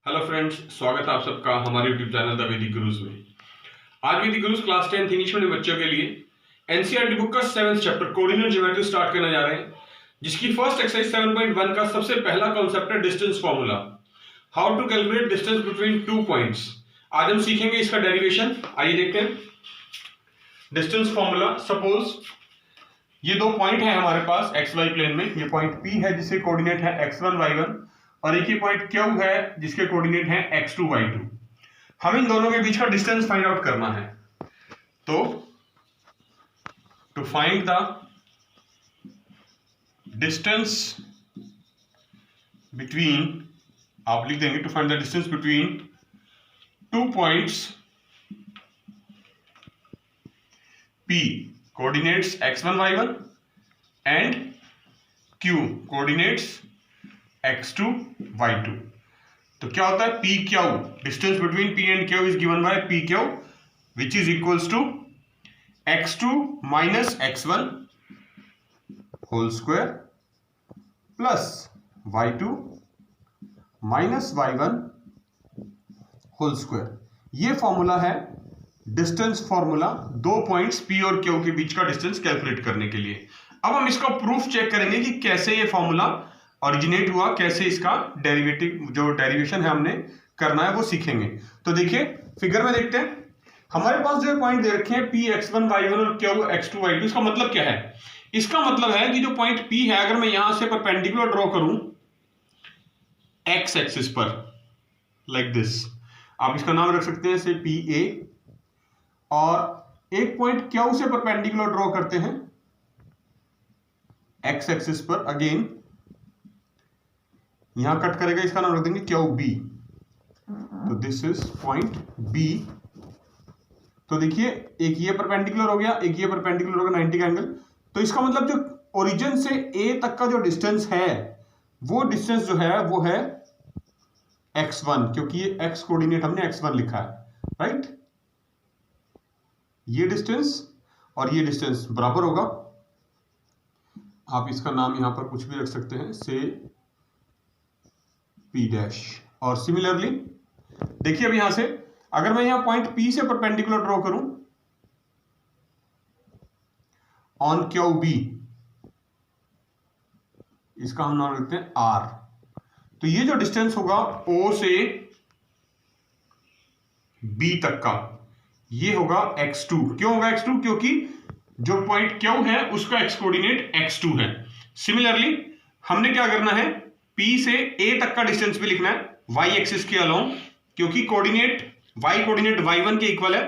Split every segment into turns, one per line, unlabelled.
Hello friends, स्वागत है आप सबका हमारे यूट्यूब चैनल द वैदिक गुरुज में। आज वैदिक गुरुज क्लास 10 इंग्लिश मीडियम बच्चों के लिए एनसीईआरटी बुक का 7th chapter coordinate geometry start करने जा रहे हैं, जिसकी फर्स्ट एक्सरसाइज 7.1 का सबसे पहला कॉन्सेप्ट है distance formula. How to calculate distance between two points. आज हम सीखेंगे इसका डेरिवेशन। आइए देखते हैं डिस्टेंस फॉर्मूला। सपोज ये दो पॉइंट है हमारे पास एक्स वाई प्लेन में। ये पॉइंट पी है जिसके कोऑर्डिनेट है x1 y1 और एक ही पॉइंट क्यू है जिसके कोऑर्डिनेट है x2 y2। हम इन दोनों के बीच का डिस्टेंस फाइंड आउट करना है। तो to find the distance between, आप लिख देंगे to find the distance between two points P coordinates x1 y1 and Q coordinates x2 y2। तो क्या होता है P Q, distance between P and Q is given by P Q which is equals to x2 minus x1 whole square plus y2 minus y1 whole square. ये formula है distance formula, दो points P और Q के बीच का distance calculate करने के लिए। अब हम इसका प्रूफ चेक करेंगे कि कैसे ये फॉर्मूला ओरिजिनेट हुआ, कैसे इसका डेरिवेटिव जो डेरिवेशन है हमने करना है वो सीखेंगे। तो देखिए फिगर में देखते हैं, हमारे पास जो पॉइंट दे रखे हैं P x1 y1 और Q x2 y2। इसका मतलब क्या है? इसका मतलब है कि जो पॉइंट P है, अगर मैं यहां से परपेंडिकुलर ड्रॉ करूं x एक्सिस पर लाइक दिस, आप इसका नाम रख सकते हैं से PA, और एक पॉइंट Q से परपेंडिकुलर ड्रॉ करते हैं x एक्सिस पर, अगेन यहां कट करेगा, इसका नाम रख देंगे QB। तो दिस इज पॉइंट B। तो देखिए एक ये परपेंडिकुलर हो गया, एक ये परपेंडिकुलर हो गया 90 का एंगल। तो इसका मतलब जो ओरिजिन से A तक का जो डिस्टेंस है, वो डिस्टेंस जो है वो है x1, क्योंकि ये x कोऑर्डिनेट हमने x1 लिखा है, राइट। ये डिस्टेंस और ये डिस्टेंस बराबर होगा। आप इसका नाम यहां पर कुछ भी रख सकते हैं, से P डैश। और सिमिलरली देखिए अब यहां से अगर मैं यहां पॉइंट P से परपेंडिकुलर ड्रॉ करूं ऑन QB, इसका हम नाम रखते हैं R। तो ये जो डिस्टेंस होगा O से B तक का, ये होगा x2। क्यों होगा x2? क्योंकि जो पॉइंट Q है उसका x कोऑर्डिनेट x2 है। सिमिलरली हमने क्या करना है, P से A तक का डिस्टेंस भी लिखना है y एक्सिस के अलोंग, क्योंकि कोऑर्डिनेट y कोऑर्डिनेट y1 के इक्वल है।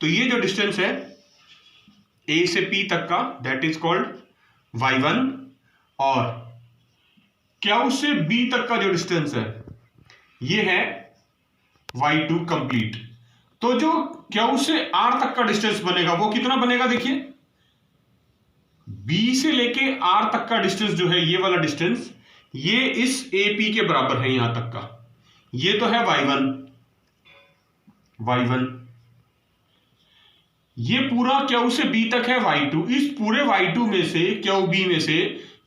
तो ये जो डिस्टेंस है A से P तक का, दैट इज कॉल्ड y1, और Q से B तक का जो डिस्टेंस है ये है y2 कंप्लीट। तो जो Q से R तक का डिस्टेंस बनेगा वो कितना बनेगा? देखिए B से लेके R तक का डिस्टेंस जो है, ये वाला डिस्टेंस, ये इस AP के बराबर है यहां तक का। ये तो है y1, ये पूरा Q से B तक है y2। इस पूरे y2 में से, QB में से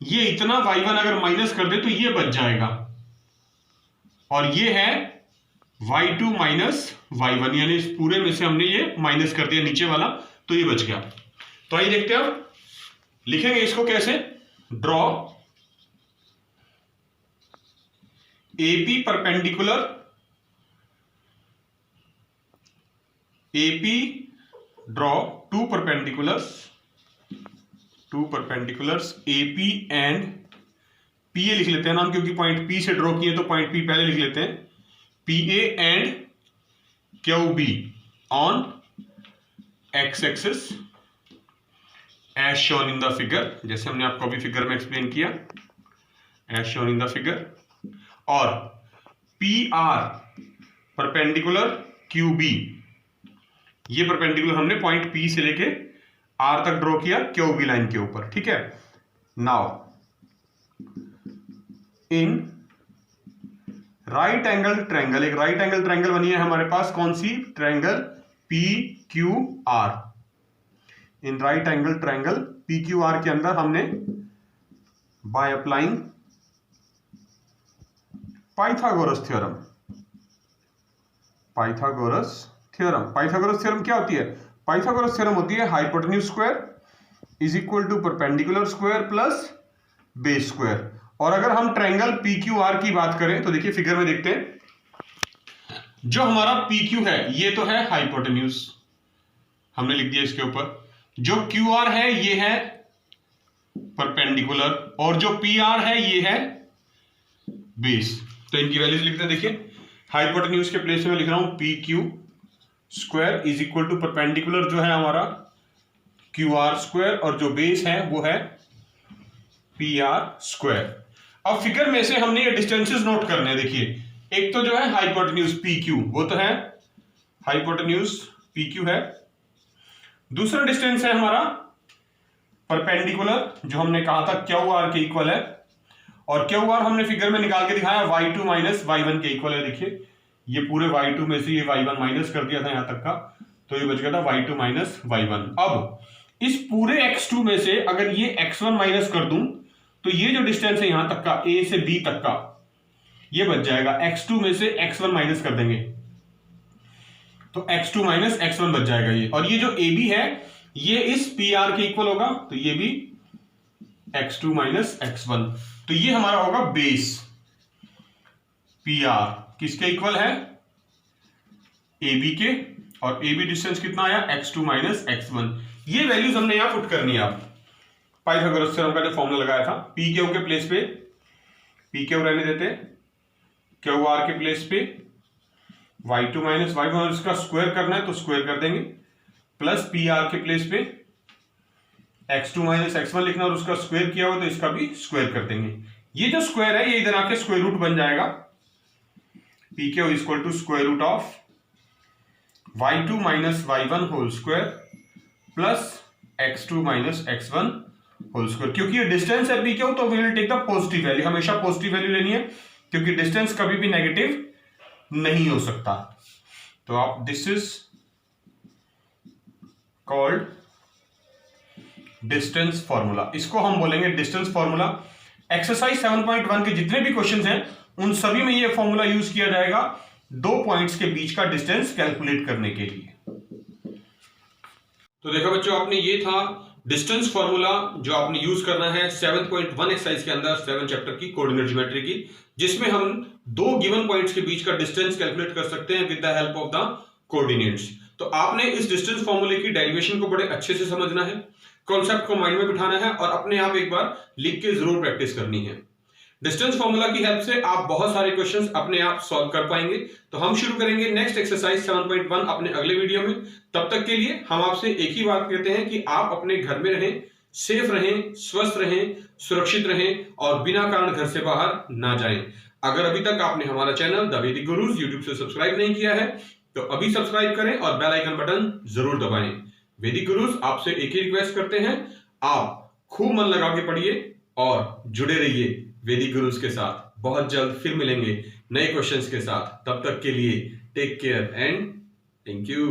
ये इतना y1 अगर माइनस कर दे तो ये बच जाएगा, और ये है y2 माइनस y1, यानी इस पूरे में से हमने ये माइनस कर दिया नीचे वाला, तो ये बच गया। तो आइए देखते हैं अब लिखेंगे इसको कैसे। Draw AP perpendicular, AP draw two perpendiculars AP and PA लिख लेते हैं नाम, क्योंकि पॉइंट P से ड्रॉ किए तो पॉइंट P पहले लिख लेते हैं। PA and QB on x axis as shown in the figure, जैसे हमने आपको अभी फिगर में एक्सप्लेन किया, as shown in the figure. और PR परपेंडिकुलर QB, ये परपेंडिकुलर हमने पॉइंट P से लेके R तक ड्रॉ किया QB लाइन के ऊपर, ठीक है। Now in right angle triangle, एक राइट एंगल ट्रायंगल बनी है हमारे पास, कौन सी? Triangle PQR। In right angle triangle PQR के अंदर हमने by applying Pythagoras theorem, Pythagoras theorem. Pythagoras theorem क्या होती है? पाइथागोरस थ्योरम होती है hypotenuse square is equal to perpendicular square plus base square. और अगर हम ट्रायंगल पी क्यू आर की बात करें तो देखिए फिगर में देखते हैं, जो हमारा पी क्यू है ये तो है हाइपोटेन्यूज, हमने लिख दिया इसके ऊपर। जो क्यू आर है ये है परपेंडिकुलर, और जो पी आर है ये है बेस। तो इनकी वैल्यूज लिखते हैं। देखिए हाइपोटेन्यूज के प्लेस में लिख रहा हूं P Q square is equal to perpendicular जो है हमारा क्यू आर स्क्वायर, और जो बेस है वो है पी आर स्क्वायर। अब फिगर में से हमने ये डिस्टेंसेस नोट करने हैं। देखिए एक तो जो है हाइपोटेन्यूज पी क्यू, वो तो है हाइपोटेन्यूज पी क्यू है। दूसरा डिस्टेंस है हमारा परपेंडिकुलर, जो हमने कहा था क्यू आर के इक्वल है, और क्यू आर हमने फिगर में निकाल के दिखाया y2 माइनस y1 के इक्वल है। देखिए ये पूरे y2 में से ये y1 माइनस कर दिया था यहां तक का, तो ये बच गया था y2 माइनस y1। अब इस पूरे x2 में से अगर ये x1 माइनस कर दूं तो ये जो डिस्टेंस है यहां तक का a से b तक का, ये बच जाएगा। x2 में से x1 माइनस कर देंगे तो x2 माइनस x1 बच जाएगा ये। और ये जो AB है ये इस PR के इक्वल होगा, तो ये भी x2 माइनस x1। तो ये हमारा होगा बेस PR किसके इक्वल है? AB के, और AB डिस्टेंस कितना आया? x2 minus x1। ये वैल्यूज हमने यहां पुट करनी है। आप पाइथागोरस थ्योरम का जो फॉर्मूला लगाया था, पी क्यू के प्लेस पे पी क्यू रहने देते, क्यू आर के प्लेस पे y2 माइनस y1, और इसका स्क्वायर करना है तो स्क्वायर कर देंगे, प्लस पी आर के प्लेस पे x2 माइनस x1 लिखना, और उसका स्क्वायर किया हो तो इसका भी स्क्वायर कर देंगे। ये जो स्क्वायर है ये इधर आके स्क्वायर रूट बन जाएगा। P Q equal to square root of y2 minus y1 whole square plus x2 minus x1 whole square. क्योंकि ये डिस्टेंस है पी क्यू, तो we will take the positive value. हमेशा पॉजिटिव वैल्यू लेनी है क्योंकि डिस्टेंस कभी भी नेगेटिव नहीं हो सकता। तो आप this is called distance formula, इसको हम बोलेंगे डिस्टेंस फॉर्मूला। एक्सरसाइज 7.1 के जितने भी क्वेश्चंस हैं उन सभी में ये फॉर्मूला यूज किया जाएगा दो पॉइंट्स के बीच का डिस्टेंस कैलकुलेट करने के लिए। तो देखा बच्चों, आपने ये था डिस्टेंस फॉर्मूला जो आपने यूज करना है 7.1 एक्सरसाइज के अंदर 7 चैप्टर की कोऑर्डिनेट ज्योमेट्री की, जिसमें हम दो गिवन पॉइंट्स के बीच का डिस्टेंस कैलकुलेट कर सकते हैं with the help of the coordinates. तो आपने इस डिस्टेंस फॉर्मूले की डेरिवेशन को बड़े अच्छे से समझना है, कॉन्सेप्ट को माइंड में बिठाना है, और अपने आप एक बार लिख के जरूर प्रैक्टिस करनी है। डिस्टेंस फॉर्मूला की हेल्प से आप बहुत सारे क्वेश्चंस अपने आप सॉल्व कर पाएंगे। तो हम शुरू करेंगे नेक्स्ट एक्सरसाइज 7.1 अपने अगले वीडियो में। तब तक के लिए हम आपसे एक ही बात कहते हैं कि आप अपने घर में रहें, सेफ रहें, स्वस्थ रहें, सुरक्षित रहें, और बिना कारण घर से बाहर ना जाएं। अगर अभी तक आपने हमारा चैनल द वैदिक गुरुज यूट्यूब से सब्सक्राइब नहीं किया है तो अभी सब्सक्राइब करें और बेल आइकन बटन जरूर दबाएं। वैदिक गुरुज आपसे एक ही रिक्वेस्ट करते हैं, आप खूब मन लगा के पढ़िए और जुड़े रहिए वैदिक गुरुज के साथ। बहुत जल्द फिर मिलेंगे नए क्वेश्चंस के साथ। तब तक के लिए take care and thank you.